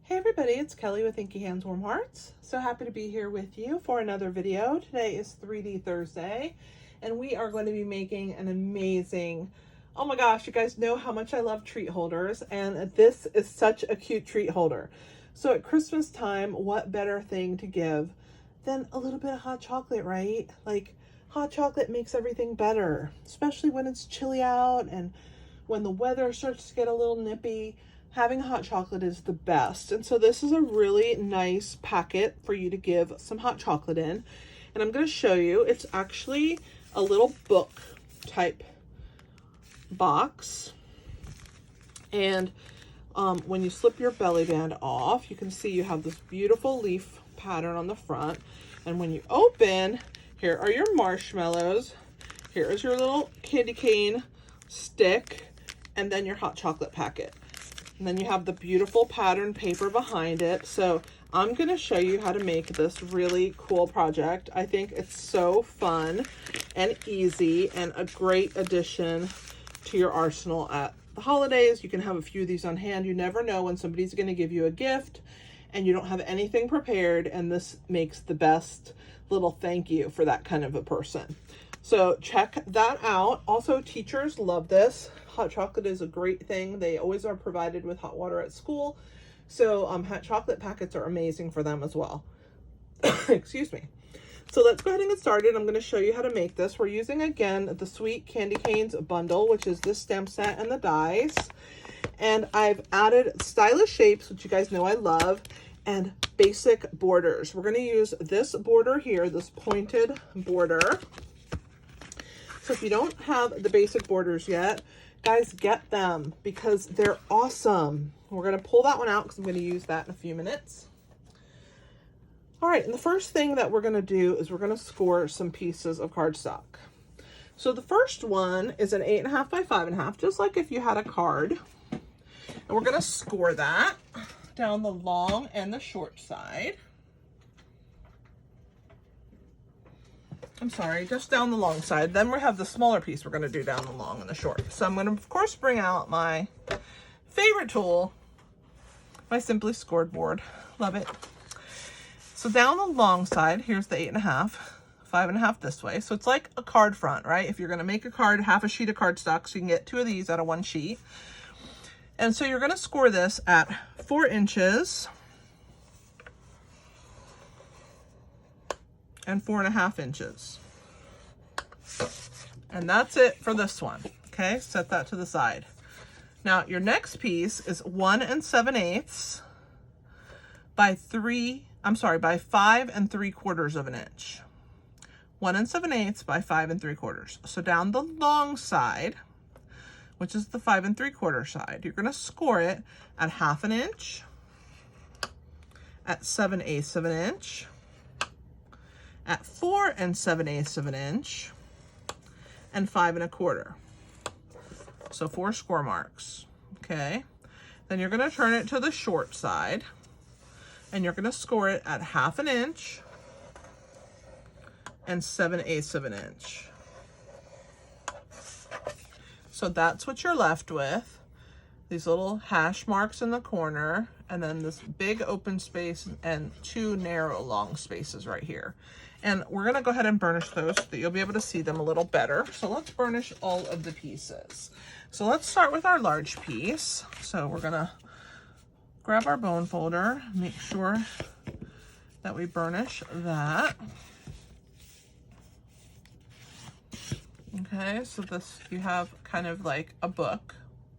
Hey everybody, it's Kelly with Inky Hands Warm Hearts. So happy to be here with you for another video. Today is 3D Thursday, and we are going to be making an amazing, oh my gosh, you guys know how much I love treat holders, and this is such a cute treat holder. So at Christmas time, what better thing to give than a little bit of hot chocolate, right? Like, hot chocolate makes everything better, especially when it's chilly out and when the weather starts to get a little nippy. Having hot chocolate is the best. And so this is a really nice packet for you to give some hot chocolate in. And I'm going to show you, it's actually a little book type box. And when you slip your belly band off, you can see you have this beautiful leaf pattern on the front. And when you open, here are your marshmallows. Here is your little candy cane stick, and then your hot chocolate packet. And then you have the beautiful pattern paper behind it. So I'm going to show you how to make this really cool project. I think it's so fun and easy and a great addition to your arsenal at the holidays. You can have a few of these on hand. You never know when somebody's going to give you a gift and you don't have anything prepared, and this makes the best little thank you for that kind of a person. So check that out. Also, teachers love this. Hot chocolate is a great thing. They always are provided with hot water at school. So hot chocolate packets are amazing for them as well. Excuse me. So let's go ahead and get started. I'm going to show you how to make this. We're using, again, the Sweet Candy Canes bundle, which is this stamp set and the dies. And I've added stylish shapes, which you guys know I love, and basic borders. We're going to use this border here, this pointed border. So if you don't have the basic borders yet, guys, get them because they're awesome. We're going to pull that one out because I'm going to use that in a few minutes. All right, and the first thing that we're going to do is we're going to score some pieces of cardstock. So the first one is an 8.5 by 5.5, just like if you had a card. And we're going to score that down the long and the short side. I'm sorry, just down the long side. Then we have the smaller piece we're going to do down the long and the short. So I'm going to, of course, bring out my favorite tool, my Simply Scored board. Love it. So down the long side, here's the 8.5, 5.5 this way. So it's like a card front, right? If you're going to make a card, half a sheet of cardstock, so you can get 2 of these out of 1 sheet. And so you're going to score this at 4 inches. And 4.5 inches. And that's it for this one. Okay, set that to the side. Now your next piece is 1 7/8 by 5 3/4 of an inch. 1 7/8 by 5 3/4. So down the long side, which is the 5 3/4 side, you're going to score it at 1/2 inch, at 7/8 of an inch, at 4 7/8 of an inch, and 5 1/4. So 4 score marks. Okay. Then you're going to turn it to the short side, and you're going to score it at 1/2 inch and 7/8 of an inch. So that's what you're left with. These little hash marks in the corner, and then this big open space and 2 narrow long spaces right here. And we're going to go ahead and burnish those so that you'll be able to see them a little better. So let's burnish all of the pieces. So let's start with our large piece. So we're going to grab our bone folder, make sure that we burnish that. Okay, so this, you have kind of like a book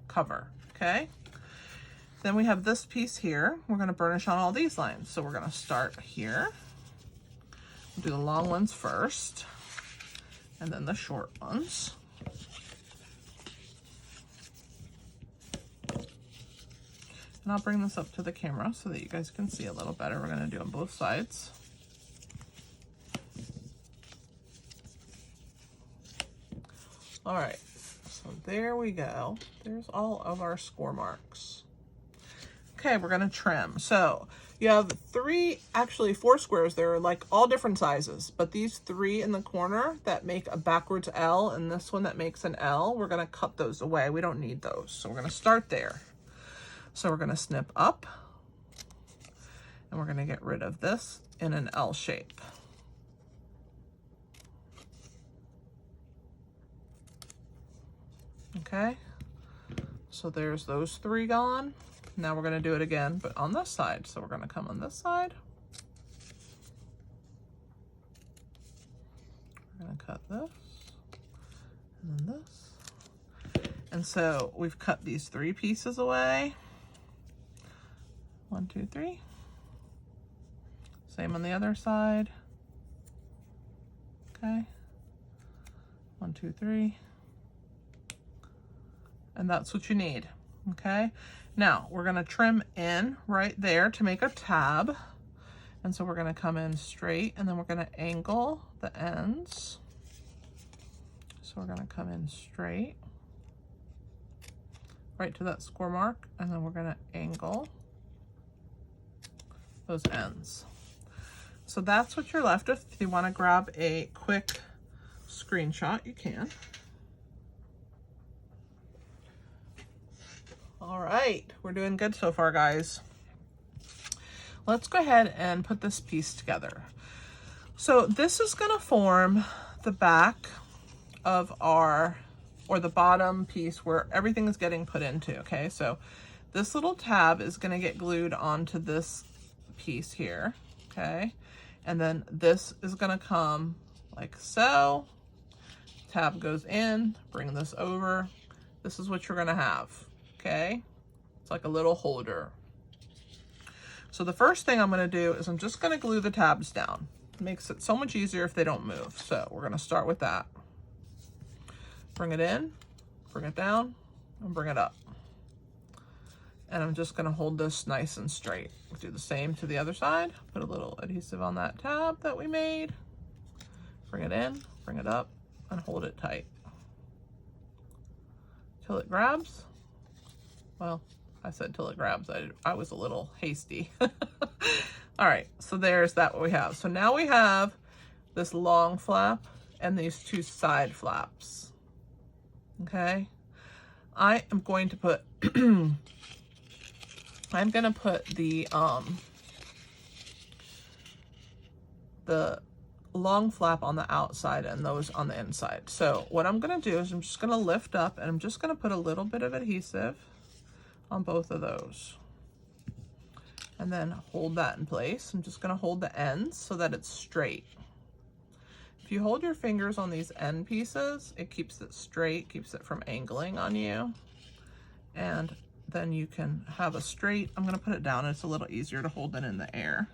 cover, okay? Then we have this piece here. We're going to burnish on all these lines. So we're going to start here. We'll do the long ones first, and then the short ones. And I'll bring this up to the camera so that you guys can see a little better. We're going to do on both sides. All right, so there we go. There's all of our score marks. Okay, we're going to trim. So you have 4 squares. They're like all different sizes, but these 3 in the corner that make a backwards L and this one that makes an L, we're going to cut those away. We don't need those. So we're going to start there. So we're going to snip up And we're gonna get rid of this in an L shape. Okay, so there's those 3 gone. Now we're gonna do it again, but on this side. So we're gonna come on this side. We're gonna cut this, and then this. And so we've cut these 3 pieces away. 1, 2, 3. Same on the other side. Okay. 1, 2, 3. And that's what you need. Okay. Now we're going to trim in right there to make a tab. And so we're going to come in straight, and then we're going to angle the ends. So we're going to come in straight right to that score mark, and then we're going to angle those ends. So that's what you're left with. If you want to grab a quick screenshot, you can. All right, we're doing good so far, guys. Let's go ahead and put this piece together. So this is going to form the back of our, or the bottom piece where everything is getting put into, okay? So this little tab is going to get glued onto this piece here, okay? And then this is going to come like so. Tab goes in, bring this over. This is what you're going to have, okay? It's like a little holder. So the first thing I'm going to do is I'm just going to glue the tabs down. It makes it so much easier if they don't move. So we're going to start with that. Bring it in, bring it down, and bring it up. And I'm just going to hold this nice and straight. Do the same to the other side. Put a little adhesive on that tab that we made. Bring it in, bring it up, and hold it tight till it grabs. Well, I said till it grabs. I was a little hasty. All right, so there's that what we have. So now we have this long flap and these 2 side flaps. Okay, I am going to put I'm gonna put the long flap on the outside and those on the inside. So what I'm gonna do is I'm just gonna lift up, and I'm just gonna put a little bit of adhesive on both of those, and then hold that in place. I'm just gonna hold the ends so that it's straight. If you hold your fingers on these end pieces, it keeps it straight, keeps it from angling on you, and then you can have a straight, I'm gonna put it down, it's a little easier to hold it in the air.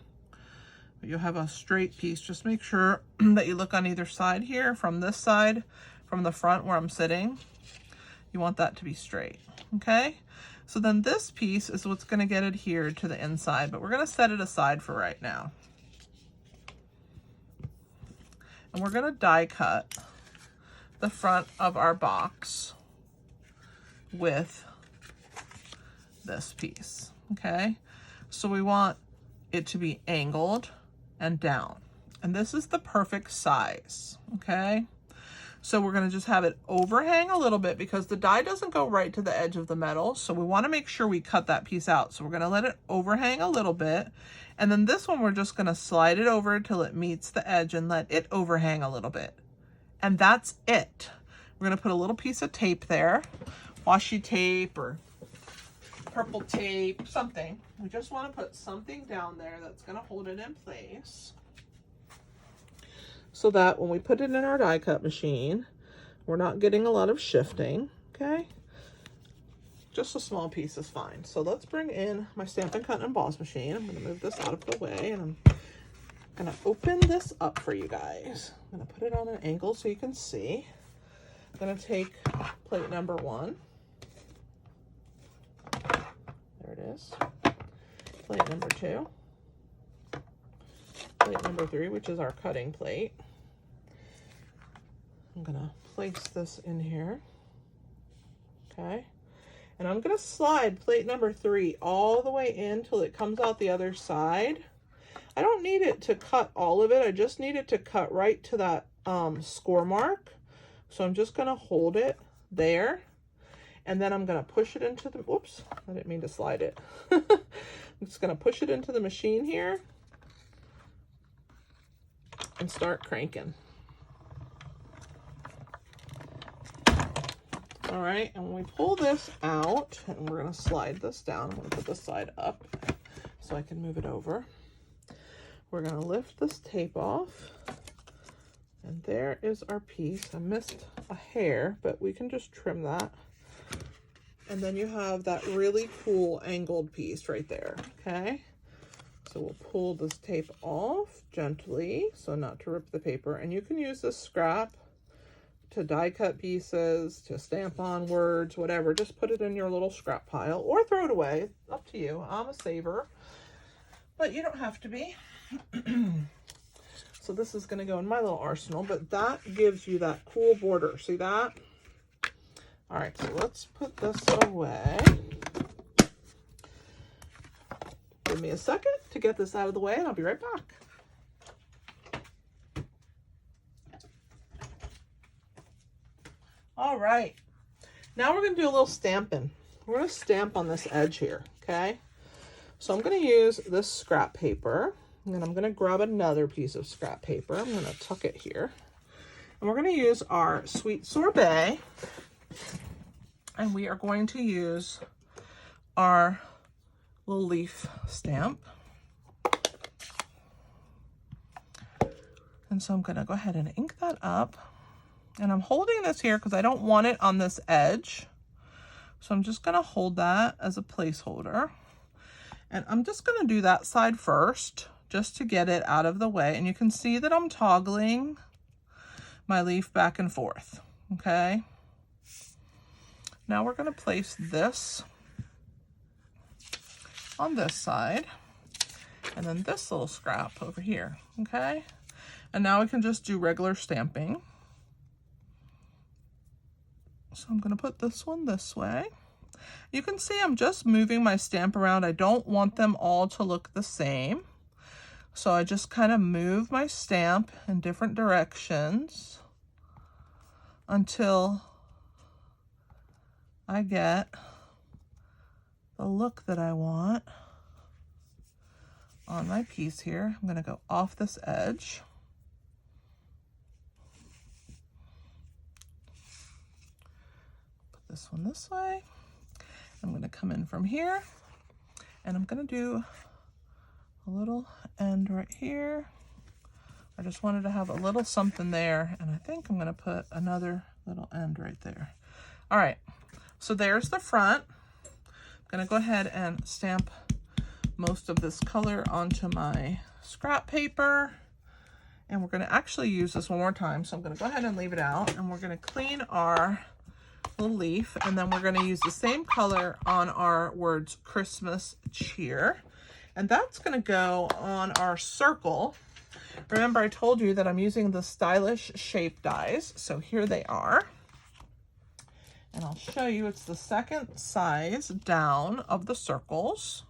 But you'll have a straight piece. Just make sure that you look on either side here. From this side, from the front where I'm sitting, you want that to be straight, okay? So then this piece is what's gonna get adhered to the inside, but we're gonna set it aside for right now. And we're gonna die cut the front of our box with this piece, okay? So we want it to be angled and down, and this is the perfect size, okay? So we're gonna just have it overhang a little bit because the die doesn't go right to the edge of the metal, so we wanna make sure we cut that piece out. So we're gonna let it overhang a little bit, and then this one we're just gonna slide it over till it meets the edge and let it overhang a little bit. And that's it. We're gonna put a little piece of tape there, washi tape or purple tape, something. We just want to put something down there that's going to hold it in place so that when we put it in our die cut machine, we're not getting a lot of shifting, okay? Just a small piece is fine. So let's bring in my Stampin' Cut and Emboss machine. I'm going to move this out of the way, and I'm going to open this up for you guys. I'm going to put it on an angle so you can see. I'm going to take plate number 1. There it is. Plate number 2. Plate number 3, which is our cutting plate. I'm gonna place this in here. Okay. And I'm gonna slide plate number 3 all the way in till it comes out the other side. I don't need it to cut all of it. I just need it to cut right to that score mark. So I'm just gonna hold it there. And then I'm going to push it into the, whoops, I didn't mean to slide it. I'm just going to push it into the machine here and start cranking. All right, and when we pull this out, and we're going to slide this down, I'm going to put this side up so I can move it over. We're going to lift this tape off, and there is our piece. I missed a hair, but we can just trim that. And then you have that really cool angled piece right there, okay? So we'll pull this tape off gently, so not to rip the paper. And you can use this scrap to die cut pieces, to stamp on words, whatever. Just put it in your little scrap pile or throw it away. Up to you. I'm a saver, but you don't have to be. So this is going to go in my little arsenal, but that gives you that cool border. See that? All right, so let's put this away. Give me a second to get this out of the way, and I'll be right back. All right, now we're going to do a little stamping. We're going to stamp on this edge here, okay? So I'm going to use this scrap paper, and then I'm going to grab another piece of scrap paper. I'm going to tuck it here, and we're going to use our Sweet Sorbet. And we are going to use our little leaf stamp. And so I'm going to go ahead and ink that up. And I'm holding this here because I don't want it on this edge. So I'm just going to hold that as a placeholder. And I'm just going to do that side first, just to get it out of the way. And you can see that I'm toggling my leaf back and forth, okay? Now we're going to place this on this side, and then this little scrap over here, okay? And now we can just do regular stamping. So I'm going to put this one this way. You can see I'm just moving my stamp around. I don't want them all to look the same. So I just kind of move my stamp in different directions until I get the look that I want on my piece here. I'm going to go off this edge. Put this one this way. I'm going to come in from here, and I'm going to do a little end right here. I just wanted to have a little something there, and I think I'm going to put another little end right there. All right. So there's the front. I'm going to go ahead and stamp most of this color onto my scrap paper. And we're going to actually use this one more time. So I'm going to go ahead and leave it out. And we're going to clean our little leaf. And then we're going to use the same color on our words Christmas cheer. And that's going to go on our circle. Remember, I told you that I'm using the stylish shape dies. So here they are. And I'll show you, it's the second size down of the circles.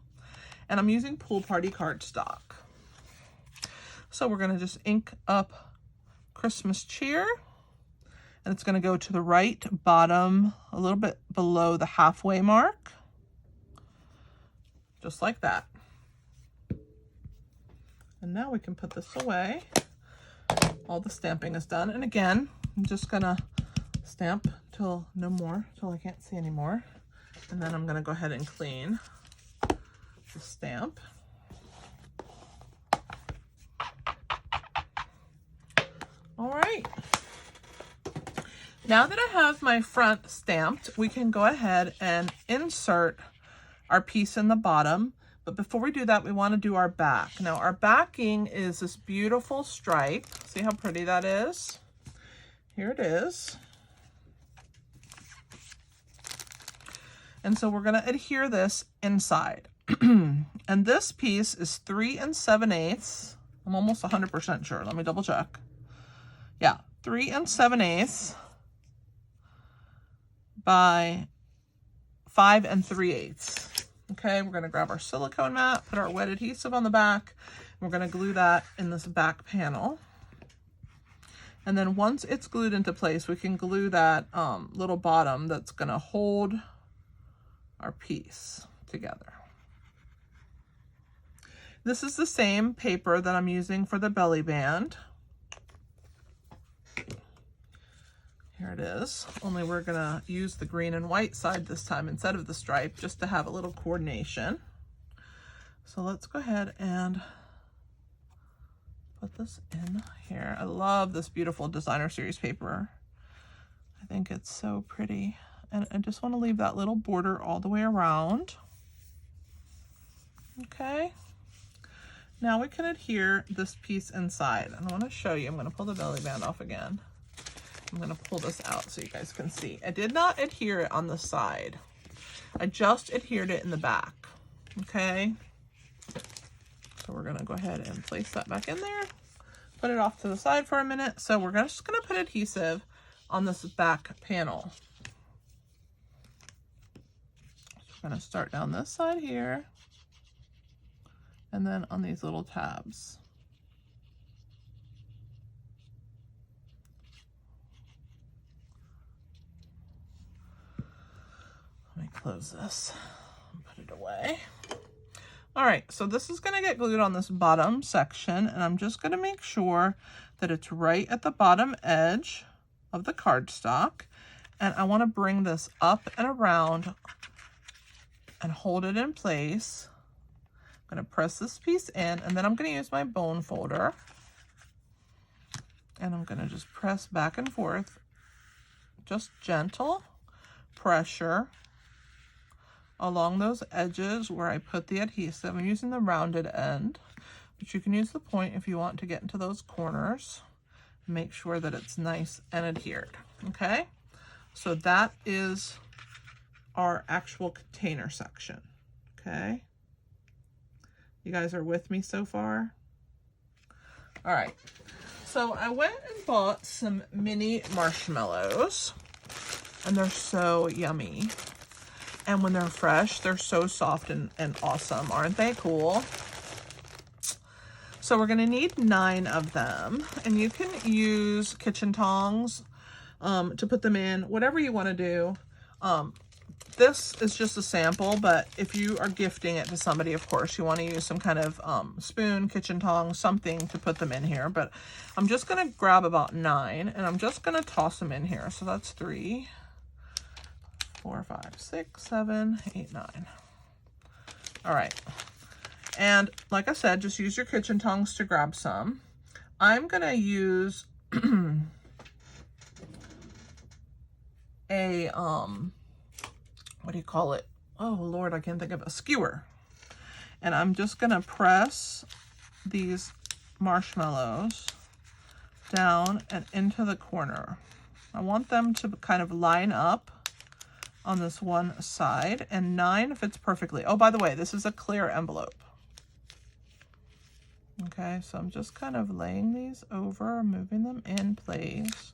And I'm using Pool Party cardstock. So we're going to just ink up Christmas cheer. And it's going to go to the right bottom, a little bit below the halfway mark. Just like that. And now we can put this away. All the stamping is done. And again, I'm just going to stamp till no more, till I can't see anymore. And then I'm going to go ahead and clean the stamp. All right. Now that I have my front stamped, we can go ahead and insert our piece in the bottom. But before we do that, we want to do our back. Now our backing is this beautiful stripe. See how pretty that is? Here it is. And so we're going to adhere this inside. And this piece is 3 7/8. I'm almost 100% sure. Let me double check. Yeah, 3 7/8 by 5 3/8. Okay, we're going to grab our silicone mat, put our wet adhesive on the back. We're going to glue that in this back panel. And then once it's glued into place, we can glue that little bottom that's going to hold our piece together. This is the same paper that I'm using for the belly band. Here it is, only we're gonna use the green and white side this time instead of the stripe, just to have a little coordination. So let's go ahead and put this in here. I love this beautiful designer series paper. I think it's so pretty. And I just want to leave that little border all the way around. Okay. Now we can adhere this piece inside. And I want to show you, I'm going to pull the belly band off again. I'm going to pull this out so you guys can see. I did not adhere it on the side. I just adhered it in the back. Okay. So we're going to go ahead and place that back in there. Put it off to the side for a minute. So we're just going to put adhesive on this back panel. So we're going to start down this side here. And then on these little tabs. Let me close this and put it away. All right, so this is gonna get glued on this bottom section, and I'm just gonna make sure that it's right at the bottom edge of the cardstock. And I wanna bring this up and around and hold it in place. I'm gonna press this piece in, and then I'm gonna use my bone folder. And I'm gonna just press back and forth, just gentle pressure along those edges where I put the adhesive. I'm using the rounded end, but you can use the point if you want to get into those corners. Make sure that it's nice and adhered, okay? So that is our actual container section, okay? You guys are with me so far? All right, so I went and bought some mini marshmallows, and they're so yummy. And when they're fresh, they're so soft and awesome. Aren't they cool? So we're gonna need 9 of them. And you can use kitchen tongs to put them in, whatever you wanna do. This is just a sample, but if you are gifting it to somebody, of course, you wanna use some kind of spoon, kitchen tongs, something to put them in here. But I'm just gonna grab about 9, and I'm just gonna toss them in here. So that's 3, 4, 5, 6, 7, 8, 9. All right. And like I said, just use your kitchen tongs to grab some. I'm going to use a, what do you call it? Oh, Lord, I can't think of a skewer. And I'm just going to press these marshmallows down and into the corner. I want them to kind of line up on this one side, and 9 fits perfectly. Oh, by the way, this is a clear envelope. Okay, so I'm just kind of laying these over, moving them in place.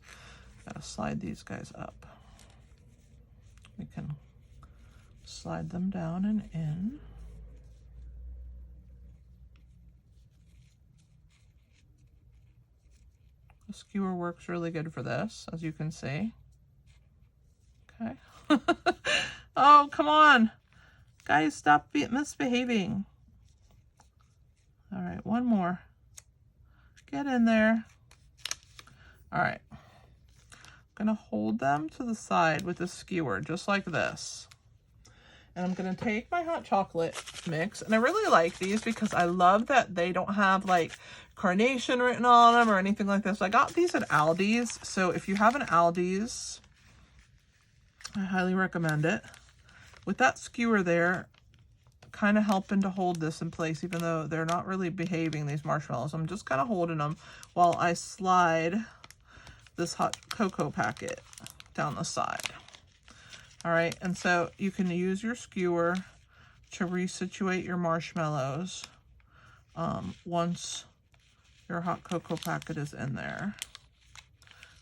Gotta slide these guys up. We can slide them down and in. The skewer works really good for this, as you can see. Okay. Oh, come on. Guys, stop misbehaving. All right, one more. Get in there. All right. I'm gonna hold them to the side with the skewer, just like this. And I'm gonna take my hot chocolate mix, and I really like these because I love that they don't have like carnation written on them or anything like this. I got these at Aldi's, so if you have an Aldi's, I highly recommend it. With that skewer there, kind of helping to hold this in place, even though they're not really behaving, these marshmallows. I'm just kind of holding them while I slide this hot cocoa packet down the side. All right, and so you can use your skewer to resituate your marshmallows once your hot cocoa packet is in there.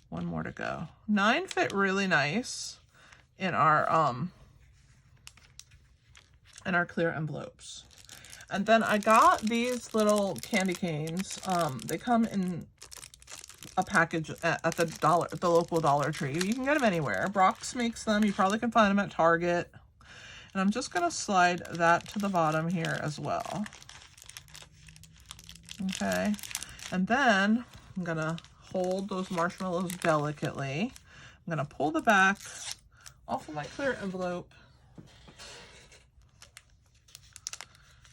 One more to go. 9 fit really nice in our clear envelopes. And then I got these little candy canes. They come in a package at the local Dollar Tree. You can get them anywhere. Brock's makes them. You probably can find them at Target. And I'm just going to slide that to the bottom here as well. Okay, and then I'm gonna hold those marshmallows delicately. I'm gonna pull the back off of my clear envelope,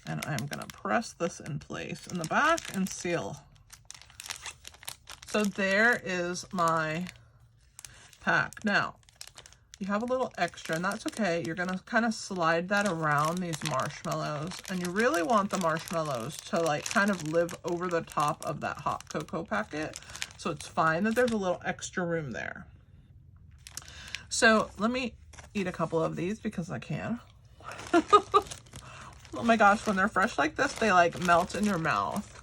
and I'm gonna press this in place in the back and seal. So there is my pack. Now, you have a little extra, and that's okay. You're gonna kind of slide that around these marshmallows, and you really want the marshmallows to like kind of live over the top of that hot cocoa packet. So it's fine that there's a little extra room there. So let me eat a couple of these because I can. Oh my gosh, when they're fresh like this, they like melt in your mouth.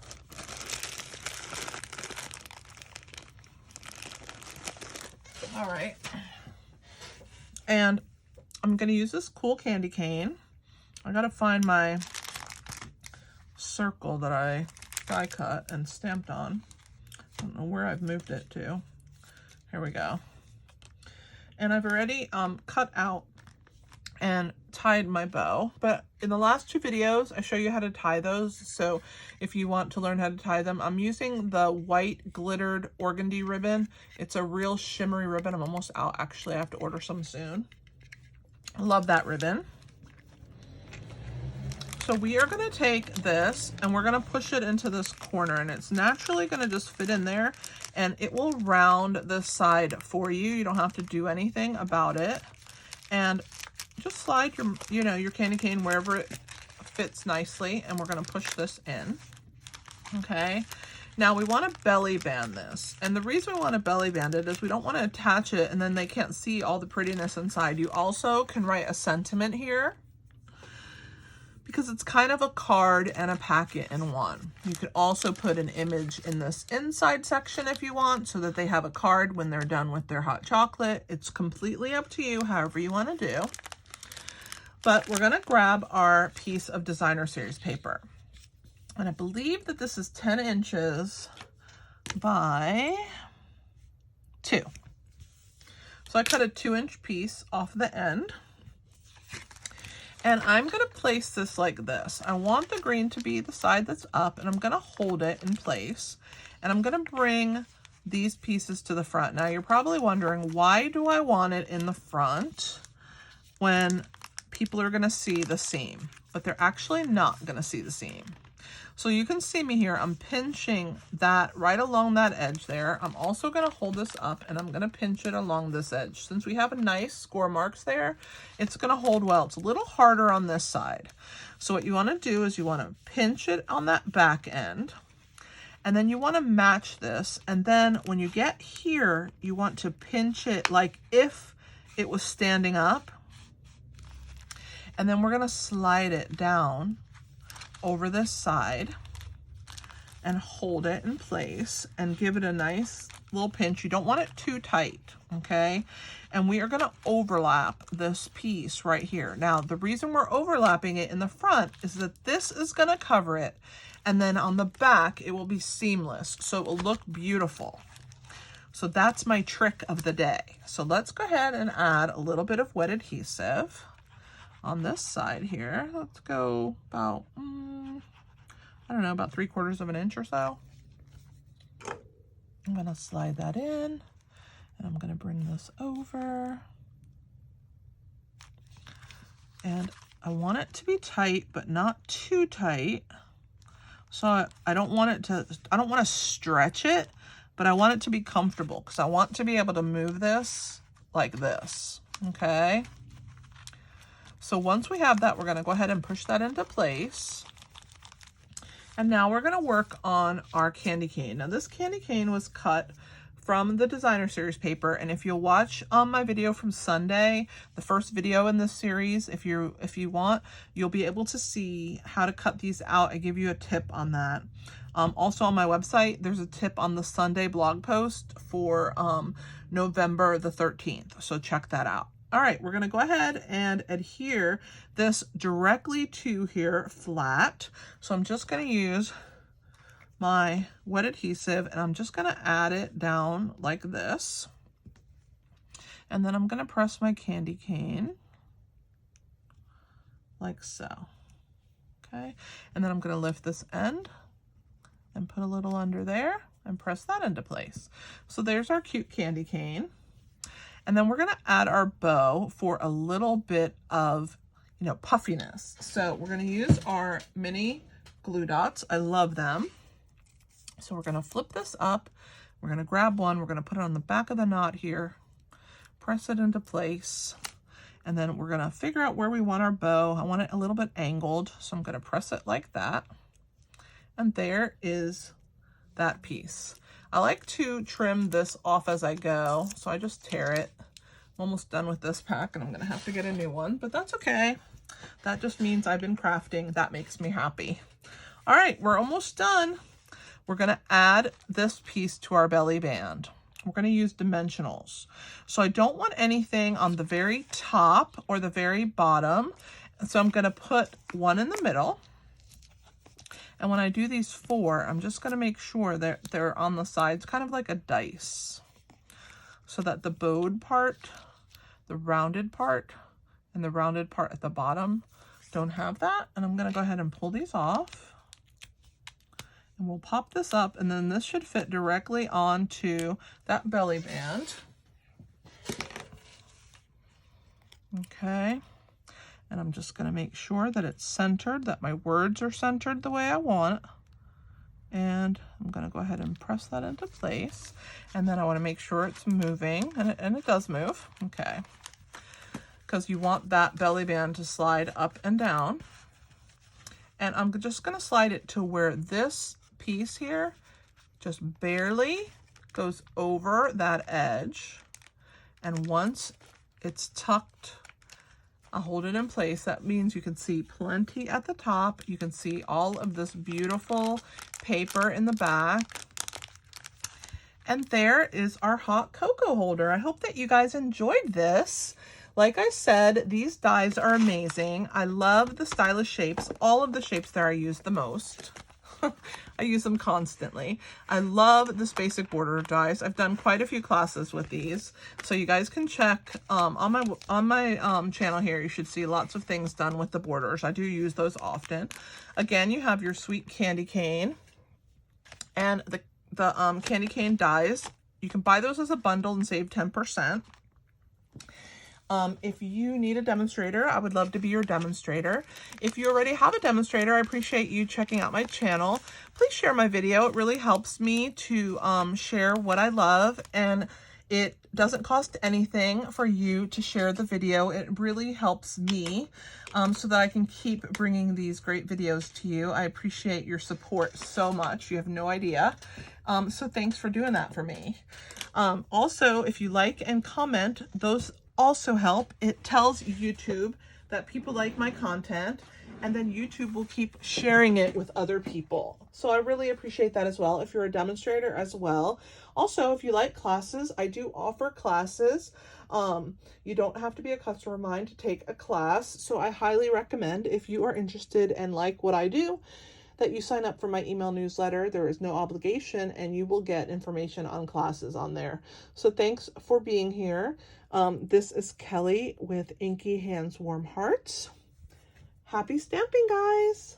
All right. And I'm going to use this cool candy cane. I got to find my circle that I die cut and stamped on. I don't know where I've moved it to. Here we go. And I've already cut out and tied my bow, but in the last two videos I show you how to tie those. So if you want to learn how to tie them, I'm using the white glittered organdy ribbon. It's a real shimmery ribbon. I'm almost out, actually. I have to order some soon. I love that ribbon. So we are going to take this and we're going to push it into this corner, and it's naturally going to just fit in there, and it will round this side for you. You don't have to do anything about it. And just slide your candy cane wherever it fits nicely, and we're going to push this in. Okay. Now we want to belly band this, and the reason we want to belly band it is we don't want to attach it and then they can't see all the prettiness inside. You also can write a sentiment here, because it's kind of a card and a packet in one. You could also put an image in this inside section if you want, so that they have a card when they're done with their hot chocolate. It's completely up to you, however you want to do. But we're going to grab our piece of designer series paper. And I believe that this is 10 inches by 2. So I cut a 2-inch piece off the end. And I'm going to place this like this. I want the green to be the side that's up, and I'm going to hold it in place. And I'm going to bring these pieces to the front. Now you're probably wondering, why do I want it in the front when people are going to see the seam? But they're actually not going to see the seam. So you can see me here, I'm pinching that right along that edge there. I'm also going to hold this up and I'm going to pinch it along this edge. Since we have a nice score marks there, it's going to hold well. It's a little harder on this side. So what you want to do is you want to pinch it on that back end, and then you want to match this. And then when you get here, you want to pinch it like if it was standing up. And then we're going to slide it down over this side and hold it in place and give it a nice little pinch. You don't want it too tight, okay? And we are going to overlap this piece right here. Now, the reason we're overlapping it in the front is that this is going to cover it, and then on the back it will be seamless, so it will look beautiful. So that's my trick of the day. So let's go ahead and add a little bit of wet adhesive on this side here. Let's go about, I don't know, about 3/4 of an inch or so. I'm going to slide that in, and I'm going to bring this over. And I want it to be tight, but not too tight. So I don't want to stretch it, but I want it to be comfortable, because I want to be able to move this like this, okay? So once we have that, we're going to go ahead and push that into place. And now we're going to work on our candy cane. Now this candy cane was cut from the designer series paper, and if you'll watch my video from Sunday, the first video in this series, if you want, you'll be able to see how to cut these out. I give you a tip on that. Also on my website, there's a tip on the Sunday blog post for November the 13th, so check that out. All right, we're going to go ahead and adhere this directly to here flat. So I'm just going to use my wet adhesive, and I'm just going to add it down like this. And then I'm going to press my candy cane like so. Okay, and then I'm going to lift this end and put a little under there and press that into place. So there's our cute candy cane. And then we're gonna add our bow for a little bit of, you know, puffiness. So we're gonna use our mini glue dots. I love them. So we're gonna flip this up. We're gonna grab one. We're gonna put it on the back of the knot here, press it into place. And then we're gonna figure out where we want our bow. I want it a little bit angled. So I'm gonna press it like that. And there is that piece. I like to trim this off as I go. So I just tear it. I'm almost done with this pack and I'm gonna have to get a new one, but that's okay. That just means I've been crafting. That makes me happy. All right, we're almost done. We're gonna add this piece to our belly band. We're gonna use dimensionals. So I don't want anything on the very top or the very bottom. So I'm gonna put one in the middle. And when I do these 4, I'm just gonna make sure that they're on the sides, kind of like a dice. So that the bowed part, the rounded part, and the rounded part at the bottom don't have that. And I'm gonna go ahead and pull these off. And we'll pop this up, and then this should fit directly onto that belly band. Okay. And I'm just gonna make sure that it's centered, that my words are centered the way I want. And I'm gonna go ahead and press that into place. And then I wanna make sure it's moving, and it does move, okay. Because you want that belly band to slide up and down. And I'm just gonna slide it to where this piece here just barely goes over that edge. And once it's tucked, I'll hold it in place. That means you can see plenty at the top. You can see all of this beautiful paper in the back. And there is our hot cocoa holder. I hope that you guys enjoyed this. Like I said, these dies are amazing. I love the stylish shapes. All of the shapes that I use the most. I use them constantly. I love this basic border dies. I've done quite a few classes with these, so you guys can check on my channel here. You should see lots of things done with the borders. I do use those often. Again, you have your sweet candy cane and the candy cane dies. You can buy those as a bundle and save 10%. If you need a demonstrator, I would love to be your demonstrator. If you already have a demonstrator, I appreciate you checking out my channel. Please share my video. It really helps me to share what I love, and it doesn't cost anything for you to share the video. It really helps me so that I can keep bringing these great videos to you. I appreciate your support so much. You have no idea. So thanks for doing that for me. Also, if you like and comment, those also help. It tells YouTube that people like my content, and then YouTube will keep sharing it with other people. So I really appreciate that as well, if you're a demonstrator as well. Also, if you like classes, I do offer classes. You don't have to be a customer of mine to take a class. So I highly recommend, if you are interested and like what I do, that you sign up for my email newsletter. There is no obligation, and you will get information on classes on there. So thanks for being here. This is Kelly with Inky Hands Warm Hearts. Happy stamping, guys!